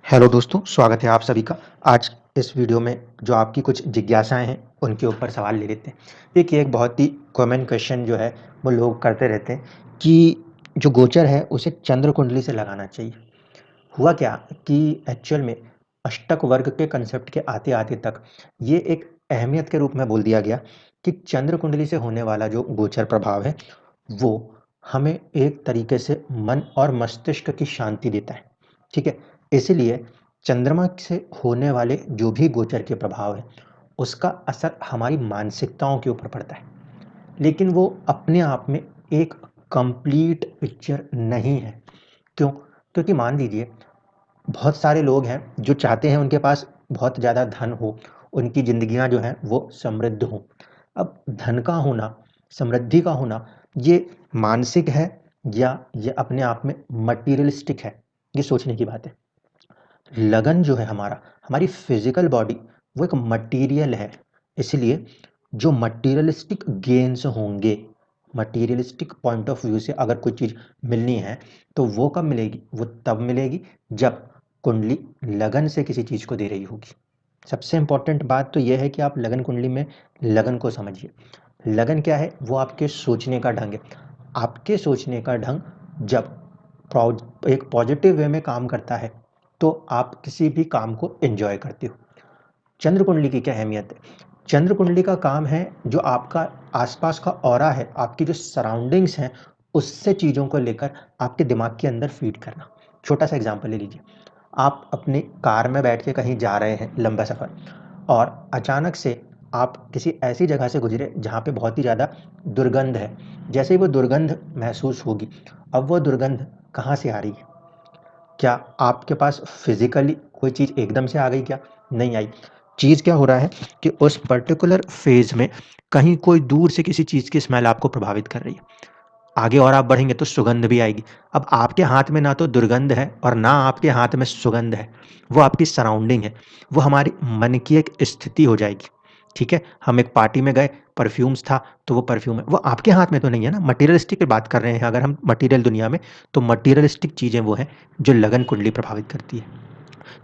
Hello दोस्तों, स्वागत है आप सभी का। आज इस वीडियो में जो आपकी कुछ जिज्ञासाएँ हैं, उनके ऊपर सवाल ले लेते हैं। देखिए, एक बहुत ही कॉमन क्वेश्चन जो है, वो लोग करते रहते हैं कि जो गोचर है, उसे चंद्र कुंडली से लगाना चाहिए। हुआ क्या कि एक्चुअल में अष्टक वर्ग के कंसेप्ट के आते-आते तक ये एक अहमियत के रूप में बोल दिया गया कि चंद्र कुंडली से होने वाला जो गोचर प्रभाव है, वो हमें एक तरीके से मन और मस्तिष्क की शांति देता है, ठीक है? इसीलिए चंद्रमा से होने वाले जो भी गोचर के प्रभाव हैं, उसका असर हमारी मानसिकताओं के ऊपर पड़ता है। लेकिन वो अपने आप में एक कंप्लीट पिक्चर नहीं है। क्यों? क्योंकि मान लीजिए बहुत सारे लोग हैं जो चाहते हैं उनके पास बहुत ज़्यादा धन हो, उनकी ज़िंदगियाँ जो हैं वो समृद्ध हों। अब धन का होना, समृद्धि का होना, ये मानसिक है या ये अपने आप में मटीरियलिस्टिक है? ये सोचने की बात है। लगन जो है हमारा, हमारी फिज़िकल बॉडी, वो एक मटीरियल है। इसलिए जो मटीरियलिस्टिक गेन्स होंगे, मटीरियलिस्टिक पॉइंट ऑफ व्यू से अगर कोई चीज़ मिलनी है, तो वो कब मिलेगी? वो तब मिलेगी जब कुंडली लगन से किसी चीज़ को दे रही होगी। सबसे इम्पोर्टेंट बात तो ये है कि आप लगन कुंडली में लगन को समझिए। लगन क्या है? वो आपके सोचने का ढंग है। आपके सोचने का ढंग जब एक पॉजिटिव वे में काम करता है, तो आप किसी भी काम को एन्जॉय करते हो। चंद्र कुंडली की क्या अहमियत है? चंद्र कुंडली का काम है जो आपका आसपास का ऑरा है, आपकी जो सराउंडिंग्स हैं, उससे चीज़ों को लेकर आपके दिमाग के अंदर फीड करना। छोटा सा एग्जांपल ले लीजिए। आप अपनी कार में बैठ के कहीं जा रहे हैं लंबा सफ़र, और अचानक से आप किसी ऐसी जगह से गुजरे जहाँ पे बहुत ही ज़्यादा दुर्गंध है। जैसे ही वो दुर्गंध महसूस होगी, अब वो दुर्गंध कहाँ से आ रही है? क्या आपके पास फिज़िकली कोई चीज़ एकदम से आ गई क्या? नहीं आई। चीज़ क्या हो रहा है कि उस पर्टिकुलर फ़ेज़ में कहीं कोई दूर से किसी चीज़ की स्मेल आपको प्रभावित कर रही है। आगे और आप बढ़ेंगे तो सुगंध भी आएगी। अब आपके हाथ में ना तो दुर्गंध है और ना आपके हाथ में सुगंध है। वो आपकी सराउंडिंग है। वो हमारी मन की एक स्थिति हो जाएगी। ठीक है? हम एक पार्टी में गए, परफ्यूम्स था, तो वो परफ्यूम है। वो आपके हाथ में तो नहीं है ना, मटीरियलिस्टिक की बात कर रहे हैं अगर हम मटीरियल दुनिया में, तो मटीरियलिस्टिक चीज़ें वो हैं जो लगन कुंडली प्रभावित करती है।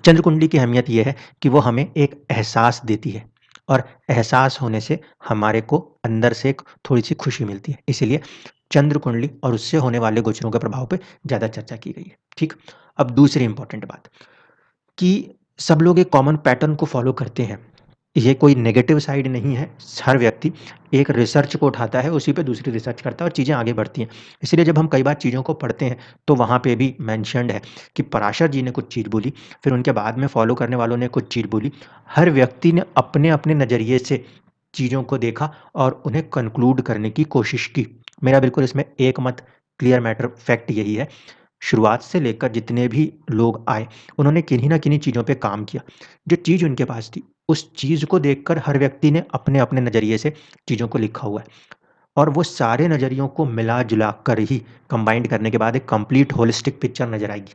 चंद्र कुंडली की अहमियत ये है कि वो हमें एक एहसास देती है, और एहसास होने से हमारे को अंदर से एक थोड़ी-सी खुशी मिलती है। इसीलिए चंद्र कुंडली और उससे होने वाले गोचरों के प्रभाव पे ज़्यादा चर्चा की गई है। ठीक? अब दूसरी इम्पोर्टेंट बात कि सब लोग एक कॉमन पैटर्न को फ़ॉलो करते हैं। ये कोई नेगेटिव साइड नहीं है। हर व्यक्ति एक रिसर्च को उठाता है, उसी पे दूसरी रिसर्च करता है और चीज़ें आगे बढ़ती हैं। इसीलिए जब हम कई बार चीज़ों को पढ़ते हैं, तो वहाँ पे भी मेंशन्ड है कि पराशर जी ने कुछ चीज़ बोली, फिर उनके बाद में फ़ॉलो करने वालों ने कुछ चीज़ बोली। हर व्यक्ति ने अपने-अपने नज़रिए से चीज़ों को देखा और उन्हें कन्क्लूड करने की कोशिश की। मेरा बिल्कुल इसमें एक मत, क्लियर मैटर, फैक्ट यही है। शुरुआत से लेकर जितने भी लोग आए, उन्होंने किन्हीं न किन्हीं चीज़ों पे काम किया। जो चीज़ उनके पास थी, उस चीज़ को देखकर हर व्यक्ति ने अपने-अपने नज़रिए से चीज़ों को लिखा हुआ है, और वो सारे नज़रियों को मिला-जुला कर ही कंबाइंड करने के बाद एक कंप्लीट होलिस्टिक पिक्चर नज़र आएगी।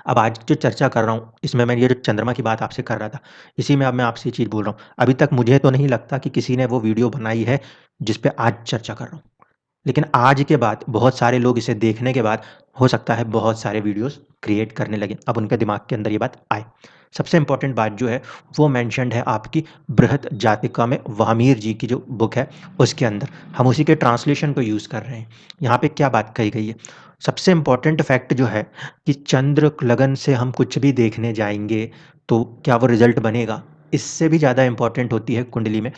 अब आज जो चर्चा कर रहा हूँ, इसमें मैं ये जो चंद्रमा की बात आपसे कर रहा था, इसी में अब मैं आपसे ये चीज़ बोल रहा हूँ। अभी तक मुझे तो नहीं लगता कि किसी ने वो वीडियो बनाई है, जिस पे आज चर्चा कर रहा हूँ। लेकिन आज के बाद बहुत सारे लोग इसे देखने के बाद हो सकता है बहुत सारे वीडियोस क्रिएट करने लगे। अब उनके दिमाग के अंदर ये बात आए। सबसे इम्पोर्टेंट बात जो है वो मेंशन्ड है आपकी बृहत जातिका में, वामीर जी की जो बुक है उसके अंदर। हम उसी के ट्रांसलेशन को यूज़ कर रहे हैं। यहाँ पे क्या बात कही गई है? सबसे इम्पोर्टेंट फैक्ट जो है कि चंद्र लगन से हम कुछ भी देखने जाएँगे तो क्या वो रिज़ल्ट बनेगा? इससे भी ज़्यादा इम्पोर्टेंट होती है कुंडली में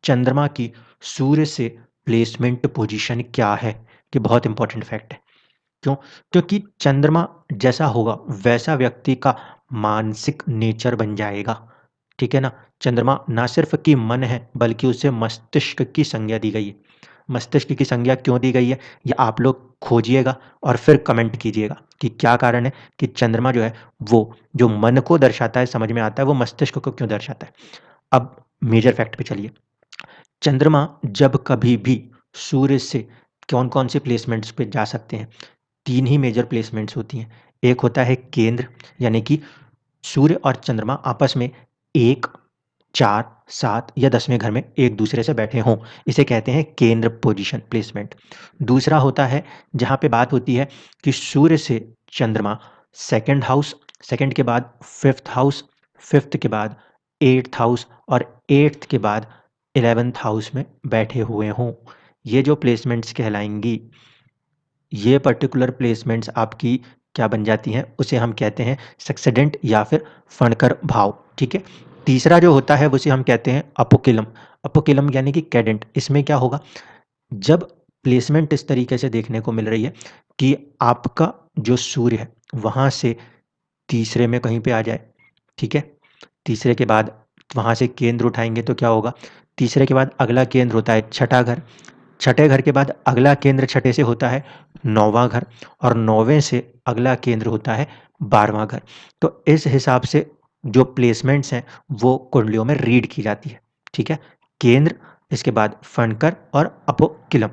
चंद्रमा की सूर्य से प्लेसमेंट पोजीशन क्या है? ये बहुत इंपॉर्टेंट फैक्ट है। क्यों? क्योंकि चंद्रमा जैसा होगा वैसा व्यक्ति का मानसिक नेचर बन जाएगा। ठीक है ना? चंद्रमा ना सिर्फ़ कि मन है बल्कि उसे मस्तिष्क की संज्ञा दी गई है। मस्तिष्क की संज्ञा क्यों दी गई है? ये आप लोग खोजिएगा और फिर कमेंट कीजिएगा कि क्या कारण है कि चंद्रमा जो है वो जो मन को दर्शाता है, समझ में आता है, वो मस्तिष्क को क्यों दर्शाता है। अब मेजर फैक्ट पे चलिए। चंद्रमा जब कभी भी सूर्य से कौन-कौन से प्लेसमेंट्स पे जा सकते हैं? 3 ही मेजर प्लेसमेंट्स होती हैं। एक होता है केंद्र, यानी कि सूर्य और चंद्रमा आपस में 1, 4, 7 या 10वें घर में एक-दूसरे से बैठे हों, इसे कहते हैं केंद्र पोज़ीशन प्लेसमेंट। दूसरा होता है जहाँ पे बात होती है कि सूर्य से चंद्रमा 2nd हाउस सेकंड के बाद फिफ्थ हाउस, फिफ्थ के बाद एट्थ हाउस और एट्थ के बाद 11th हाउस में बैठे हुए हों, ये जो प्लेसमेंट्स कहलाएंगी, ये पर्टिकुलर प्लेसमेंट्स आपकी क्या बन जाती हैं, उसे हम कहते हैं सक्सेडेंट या फिर फणकर भाव। ठीक है। तीसरा जो होता है उसे हम कहते हैं अपोकिलम। अपोकिलम यानी कि कैडेंट। इसमें क्या होगा, जब प्लेसमेंट इस तरीके से देखने को मिल रही है कि आपका जो सूर्य है वहाँ से तीसरे में कहीं पे आ जाए। ठीक है। तीसरे के बाद वहाँ से केंद्र उठाएंगे तो क्या होगा, तीसरे के बाद अगला केंद्र होता है छठा घर, छठे घर के बाद अगला केंद्र छठे से होता है नौवां घर, और नौवें से अगला केंद्र होता है 12वां घर। तो इस हिसाब से जो प्लेसमेंट्स हैं वो कुंडलियों में रीड की जाती है। ठीक है। केंद्र, इसके बाद फणकर और अपोकिलम।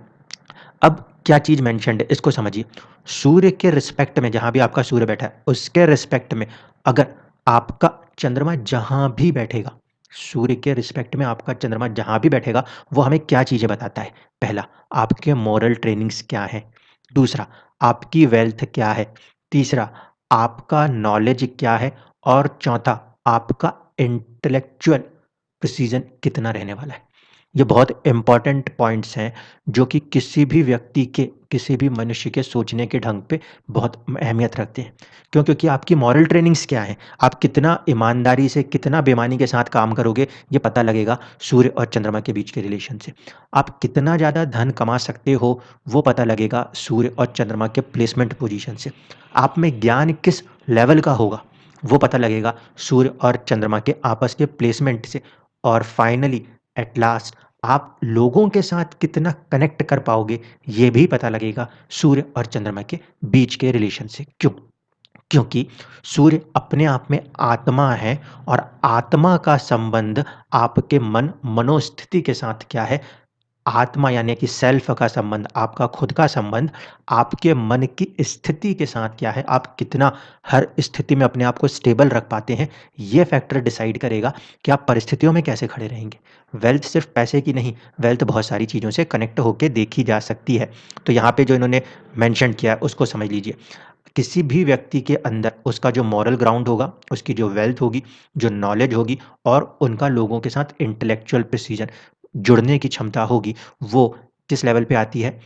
अब क्या चीज मेंशन्ड है इसको समझिए। सूर्य के रिस्पेक्ट में, जहां भी आपका सूर्य बैठा है उसके रिस्पेक्ट में अगर आपका चंद्रमा जहां भी बैठेगा, सूर्य के रिस्पेक्ट में आपका चंद्रमा जहां भी बैठेगा, वो हमें क्या चीजें बताता है। पहला, आपके मॉरल ट्रेनिंग्स क्या है। दूसरा, आपकी वेल्थ क्या है। तीसरा, आपका नॉलेज क्या है। और चौथा, आपका इंटेलेक्चुअल प्रिसीजन कितना रहने वाला है। ये बहुत इंपॉर्टेंट पॉइंट्स हैं जो कि किसी भी व्यक्ति के, किसी भी मनुष्य के सोचने के ढंग पे बहुत अहमियत रखते हैं। क्यों? क्योंकि आपकी मॉरल ट्रेनिंग्स क्या है, आप कितना ईमानदारी से, कितना बेईमानी के साथ काम करोगे, ये पता लगेगा सूर्य और चंद्रमा के बीच के रिलेशन से। आप कितना ज़्यादा धन कमा सकते हो, वो पता लगेगा सूर्य और चंद्रमा के प्लेसमेंट पोजीशन से। आप में ज्ञान किस लेवल का होगा, वो पता लगेगा सूर्य और चंद्रमा के आपस के प्लेसमेंट से। और फाइनली, एट लास्ट, आप लोगों के साथ कितना कनेक्ट कर पाओगे, ये भी पता लगेगा सूर्य और चंद्रमा के बीच के रिलेशन से। क्यों? क्योंकि सूर्य अपने आप में आत्मा है, और आत्मा का संबंध आपके मन मनोस्थिति के साथ क्या है, आत्मा यानी कि सेल्फ का संबंध, आपका खुद का संबंध आपके मन की स्थिति के साथ क्या है, आप कितना हर स्थिति में अपने आप को स्टेबल रख पाते हैं, ये फैक्टर डिसाइड करेगा कि आप परिस्थितियों में कैसे खड़े रहेंगे। वेल्थ सिर्फ पैसे की नहीं, वेल्थ बहुत सारी चीज़ों से कनेक्ट होकर देखी जा सकती है। तो यहाँ पे जो इन्होंने मेंशन किया है उसको समझ लीजिए। किसी भी व्यक्ति के अंदर उसका जो मॉरल ग्राउंड होगा, उसकी जो वेल्थ होगी, जो नॉलेज होगी, और उनका लोगों के साथ इंटेलेक्चुअल प्रिसीजन, जुड़ने की क्षमता होगी, वो किस लेवल पे आती है,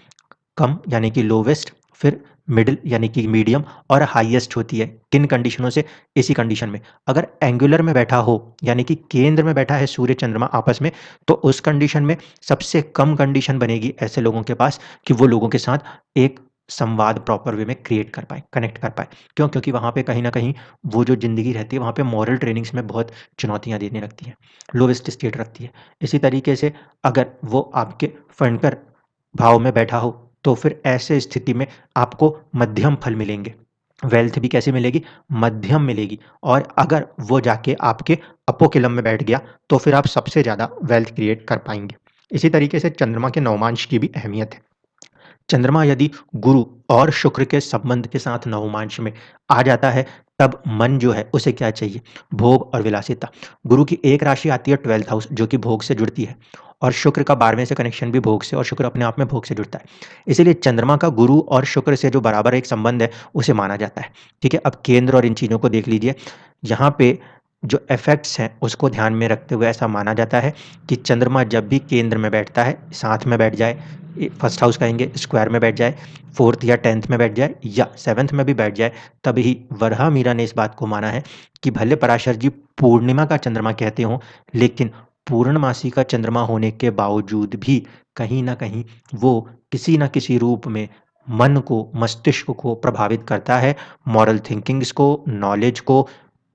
कम यानी कि लोवेस्ट, फिर मिडिल यानी कि मीडियम, और हाईएस्ट होती है। किन कंडीशनों से? इसी कंडीशन में, अगर एंगुलर में बैठा हो यानी कि केंद्र में बैठा है सूर्य चंद्रमा आपस में, तो उस कंडीशन में सबसे कम कंडीशन बनेगी ऐसे लोगों के पास कि वो लोगों के साथ एक संवाद प्रॉपर वे में क्रिएट कर पाए, कनेक्ट कर पाए। क्यों? क्योंकि वहाँ पे कहीं ना कहीं वो जो जिंदगी रहती है वहाँ पे मॉरल ट्रेनिंग्स में बहुत चुनौतियाँ देने लगती हैं, लोवेस्ट स्टेट रखती है। इसी तरीके से अगर वो आपके फंडकर भाव में बैठा हो, तो फिर ऐसे स्थिति में आपको मध्यम फल मिलेंगे। वेल्थ भी कैसे मिलेगी? मध्यम मिलेगी। और अगर वो जाके आपके अपोकिलम में बैठ गया, तो फिर आप सबसे ज़्यादा वेल्थ क्रिएट कर पाएंगे। इसी तरीके से चंद्रमा के नवमांश की भी अहमियत है। चंद्रमा यदि गुरु और शुक्र के संबंध के साथ नवमांश में आ जाता है, तब मन जो है उसे क्या चाहिए? भोग और विलासिता। गुरु की एक राशि आती है 12th हाउस, जो कि भोग से जुड़ती है, और शुक्र का 12वें से कनेक्शन भी भोग से, और शुक्र अपने आप में भोग से जुड़ता है। इसीलिए चंद्रमा का गुरु और शुक्र से जो बराबर एक संबंध है उसे माना जाता है। ठीक है। अब केंद्र और इन चीज़ों को देख लीजिए। यहाँ पे जो इफेक्ट्स हैं उसको ध्यान में रखते हुए ऐसा माना जाता है कि चंद्रमा जब भी केंद्र में बैठता है, साथ में बैठ जाए, फर्स्ट हाउस कहेंगे, स्क्वायर में बैठ जाए, फोर्थ या 10th में बैठ जाए, या 7th में भी बैठ जाए, तभी वराह मीरा ने इस बात को माना है कि भले पराशर जी पूर्णिमा का चंद्रमा कहते हों, लेकिन पूर्णमासी का चंद्रमा होने के बावजूद भी कहीं ना कहीं वो किसी ना किसी रूप में मन को, मस्तिष्क को प्रभावित करता है, मॉरल थिंकिंग्स को, नॉलेज को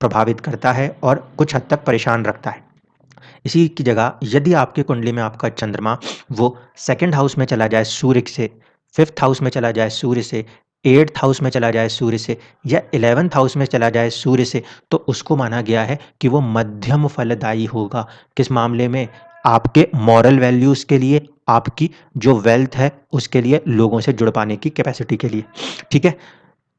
प्रभावित करता है, और कुछ हद तक परेशान रखता है। इसी की जगह यदि आपके कुंडली में आपका चंद्रमा वो सेकंड हाउस में चला जाए सूर्य से, फिफ्थ हाउस में चला जाए सूर्य से, एट्थ हाउस में चला जाए सूर्य से, या 11th हाउस में चला जाए सूर्य से, तो उसको माना गया है कि वो मध्यम फलदायी होगा। किस मामले में? आपके मॉरल वैल्यूज़ के लिए, आपकी जो वेल्थ है उसके लिए, लोगों से जुड़ पाने की कैपेसिटी के लिए। ठीक है।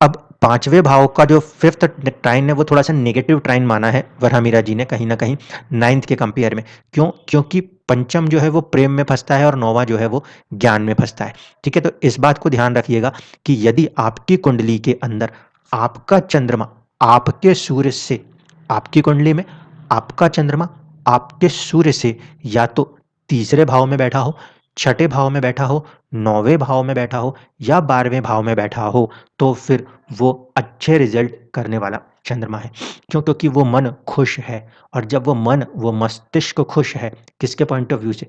अब पांचवें भाव का जो फिफ्थ ट्राइन है वो थोड़ा सा नेगेटिव ट्राइन माना है वरहमीरा जी ने, कहीं ना कहीं नाइन्थ के कंपेयर में। क्यों? क्योंकि पंचम जो है वो प्रेम में फंसता है, और नौवा जो है वो ज्ञान में फंसता है। ठीक है। तो इस बात को ध्यान रखिएगा कि यदि आपकी कुंडली के अंदर आपका चंद्रमा आपके सूर्य से, आपकी कुंडली में आपका चंद्रमा आपके सूर्य से या तो तीसरे भाव में बैठा हो, छठे भाव में बैठा हो, नौवें भाव में बैठा हो या 12वें भाव में बैठा हो, तो फिर वो अच्छे रिजल्ट करने वाला चंद्रमा है। क्यों? क्योंकि वो मन खुश है, और जब वो मस्तिष्क खुश है, किसके पॉइंट ऑफ व्यू से?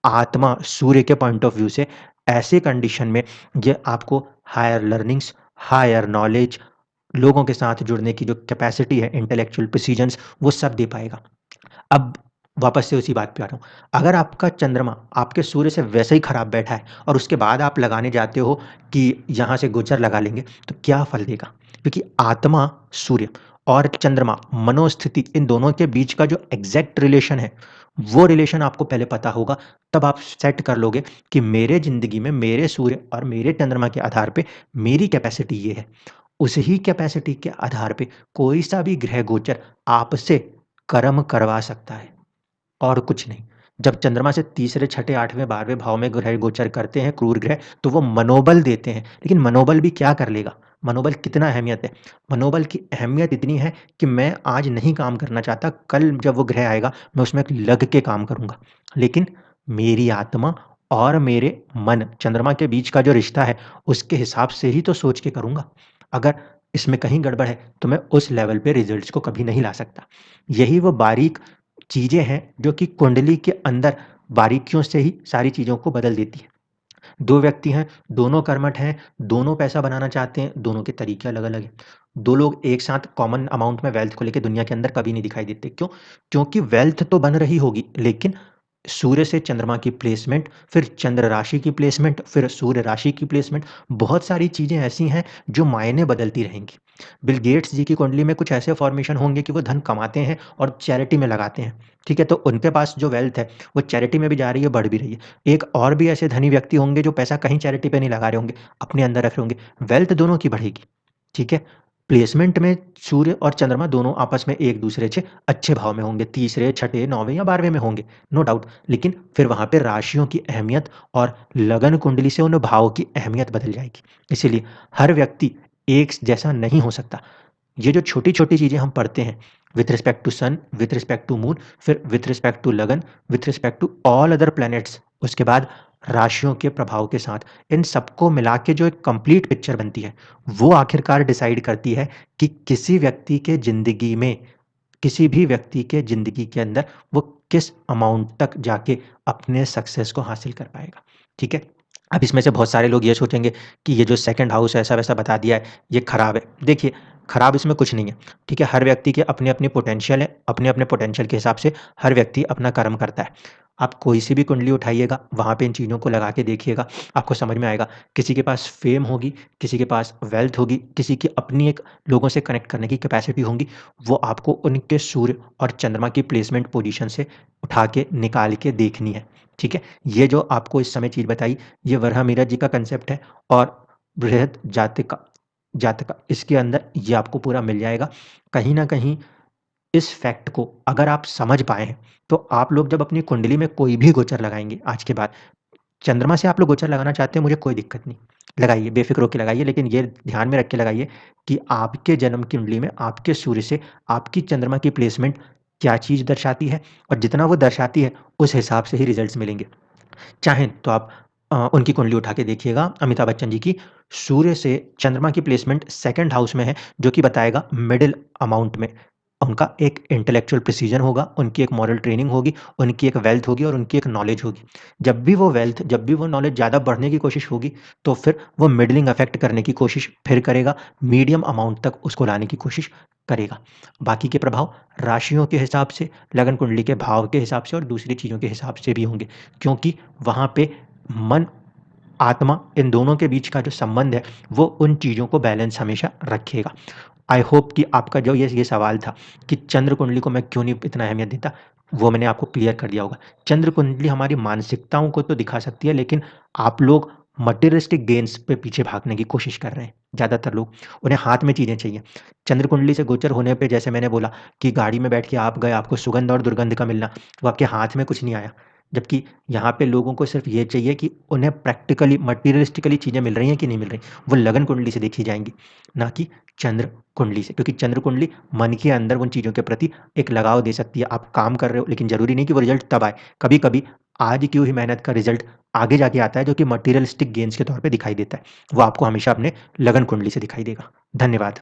आत्मा, सूर्य के पॉइंट ऑफ व्यू से। ऐसे कंडीशन में ये आपको हायर लर्निंग्स, हायर नॉलेज, लोगों के साथ जुड़ने की जो कैपेसिटी है, इंटेलेक्चुअल प्रिसीजंस, वो सब दे पाएगा। अब वापस से उसी बात पे आ रहा हूँ। अगर आपका चंद्रमा आपके सूर्य से वैसे ही खराब बैठा है और उसके बाद आप लगाने जाते हो कि यहाँ से गोचर लगा लेंगे, तो क्या फल देगा? क्योंकि आत्मा, सूर्य और चंद्रमा, मनोस्थिति, इन दोनों के बीच का जो एग्जैक्ट रिलेशन है, वो रिलेशन आपको पहले पता होगा। तब आप सेट कर लोगे कि मेरे ज़िंदगी में मेरे सूर्य और मेरे चंद्रमा के आधार पे मेरी कैपेसिटी ये है। उसी कैपेसिटी के आधार पे कोई सा भी ग्रह गोचर आपसे कर्म करवा सकता है, और कुछ नहीं। जब चंद्रमा से तीसरे, छठे, 8वें, 12वें भाव में ग्रह गोचर करते हैं क्रूर ग्रह, तो वो मनोबल देते हैं। लेकिन मनोबल भी क्या कर लेगा? मनोबल कितना अहमियत है? मनोबल की अहमियत इतनी है कि मैं आज नहीं काम करना चाहता, कल जब वो ग्रह आएगा मैं उसमें लग के काम करूँगा। लेकिन मेरी आत्मा और मेरे मन, चंद्रमा के बीच का जो रिश्ता है, उसके हिसाब से ही तो सोच के करूँगा। अगर इसमें कहीं गड़बड़ है, तो मैं उस लेवल पे रिज़ल्ट्स को कभी नहीं ला सकता। यही वो बारीक चीज़ें हैं जो कि कुंडली के अंदर बारीकियों से ही सारी चीज़ों को बदल देती है। 2 व्यक्ति हैं, दोनों कर्मठ हैं, दोनों पैसा बनाना चाहते हैं, दोनों के तरीके अलग-अलग हैं। 2 लोग एक साथ कॉमन अमाउंट में वेल्थ को लेके दुनिया के अंदर कभी नहीं दिखाई देते। क्यों? क्योंकि वेल्थ तो बन रही होगी, लेकिन सूर्य से चंद्रमा की प्लेसमेंट, फिर चंद्र राशि की प्लेसमेंट, फिर सूर्य राशि की प्लेसमेंट, बहुत सारी चीज़ें ऐसी हैं जो मायने बदलती रहेंगी। बिल गेट्स जी की कुंडली में कुछ ऐसे फॉर्मेशन होंगे कि वो धन कमाते हैं और चैरिटी में लगाते हैं, ठीक है? तो उनके पास जो वेल्थ है, वो चैरिटी में भी जा रही है, बढ़ भी रही है। एक और भी ऐसे धनी व्यक्ति होंगे जो पैसा कहीं चैरिटी पे नहीं लगा रहे होंगे, अपने अंदर रख रहे होंगे, वेल्थ दोनों की बढ़ेगी, ठीक है? प्लेसमेंट में सूर्य और चंद्रमा दोनों आपस में एक दूसरे से अच्छे भाव में होंगे, तीसरे, छठे, 9वें या 12वें में होंगे, नो डाउट। लेकिन फिर वहाँ पे राशियों की अहमियत और लगन कुंडली से उन भावों की अहमियत बदल जाएगी। इसीलिए हर व्यक्ति एक जैसा नहीं हो सकता। ये जो छोटी-छोटी चीज़ें हम पढ़ते हैं, with respect to sun, with respect to moon, फिर विथ रिस्पेक्ट टू लगन, with respect to all other planets, उसके बाद राशियों के प्रभाव के साथ, इन सबको मिला के जो एक कंप्लीट पिक्चर बनती है, वो आखिरकार डिसाइड करती है कि किसी व्यक्ति के ज़िंदगी में, किसी भी व्यक्ति के ज़िंदगी के अंदर वो किस अमाउंट तक जाके अपने सक्सेस को हासिल कर पाएगा, ठीक है? अब इसमें से बहुत सारे लोग ये सोचेंगे कि ये जो सेकंड हाउस ऐसा-वैसा बता दिया है, ये खराब है। देखिए, खराब इसमें कुछ नहीं है, ठीक है? हर व्यक्ति के अपने-अपने पोटेंशियल है, अपने-अपने पोटेंशियल के हिसाब से हर व्यक्ति अपना कर्म करता है। आप कोई सी भी कुंडली उठाइएगा, वहाँ पे इन चीज़ों को लगा के देखिएगा, आपको समझ में आएगा। किसी के पास फ़ेम होगी, किसी के पास वेल्थ होगी, किसी की अपनी एक लोगों से कनेक्ट करने की कैपेसिटी होंगी, वो आपको उनके सूर्य और चंद्रमा की प्लेसमेंट पोज़ीशन से उठा के निकाल के देखनी है, ठीक है? ये जो आपको इस समय चीज़ बताई, ये वराह मिहिर जी का कंसेप्ट है, और बृहद जातका इसके अंदर ये आपको पूरा मिल जाएगा। कहीं न कहीं इस फैक्ट को अगर आप समझ पाए हैं, तो आप लोग जब अपनी कुंडली में कोई भी गोचर लगाएँगे आज के बाद, चंद्रमा से आप लोग गोचर लगाना चाहते हैं, मुझे कोई दिक्कत नहीं। लगाइए, बेफ़िक्र होके लगाइए, लेकिन ये ध्यान में रख के लगाइए कि आपके जन्म कुंडली में आपके सूर्य से आपकी चंद्रमा की प्लेसमेंट क्या चीज़ दर्शाती है, और जितना वो दर्शाती है, उस हिसाब से ही रिज़ल्ट्स मिलेंगे। चाहें तो आप उनकी कुंडली उठा के देखिएगा, अमिताभ बच्चन जी की। सूर्य से चंद्रमा की प्लेसमेंट सेकंड हाउस में है, जो कि बताएगा मिडल अमाउंट में। उनका एक इंटेलेक्चुअल प्रिसीजन होगा, उनकी एक मॉरल ट्रेनिंग होगी, उनकी एक वेल्थ होगी और उनकी एक नॉलेज होगी। जब भी वो वेल्थ, जब भी वो नॉलेज ज़्यादा बढ़ने की कोशिश होगी, तो फिर वो मिडलिंग अफ़ेक्ट करने की कोशिश फिर करेगा, मीडियम अमाउंट तक उसको लाने की कोशिश करेगा। बाकी के प्रभाव राशियों के हिसाब से, लगन कुंडली के भाव के हिसाब से और दूसरी चीज़ों के हिसाब से भी होंगे, क्योंकि वहाँ पे मन, आत्मा, इन दोनों के बीच का जो संबंध है, वो उन चीज़ों को बैलेंस हमेशा रखेगा। आई होप कि आपका जो ये सवाल था कि चंद्र कुंडली को मैं क्यों नहीं इतना अहमियत देता, वो मैंने आपको क्लियर कर दिया होगा। चंद्र कुंडली हमारी मानसिकताओं को तो दिखा सकती है, लेकिन आप लोग मटेरियलिस्टिक गेन्स पे पीछे भागने की कोशिश कर रहे हैं, ज़्यादातर लोग। उन्हें हाथ में चीज़ें चाहिए। चंद्र कुंडली से गोचर होने पे, जैसे मैंने बोला कि गाड़ी में बैठ के आप गए, आपको सुगंध और दुर्गंध का मिलना, वो आपके हाथ में कुछ नहीं आया। जबकि यहाँ पे लोगों को सिर्फ़ ये चाहिए कि उन्हें प्रैक्टिकली, मटेरियलिस्टिकली चीज़ें मिल रही हैं कि नहीं मिल रही। वो लगन कुंडली से देखी जाएँगी, ना कि चंद्र कुंडली से, क्योंकि चंद्र कुंडली मन के अंदर उन चीज़ों के प्रति एक लगाव दे सकती है। आप काम कर रहे हो, लेकिन ज़रूरी नहीं कि वो रिज़ल्ट तब आए। कभी-कभी आज की हुई मेहनत का रिज़ल्ट आगे जाके आता है, जो कि मटेरियलिस्टिक गेन्स के तौर पे दिखाई देता है। वो आपको हमेशा अपने लगन कुंडली से दिखाई देगा। धन्यवाद।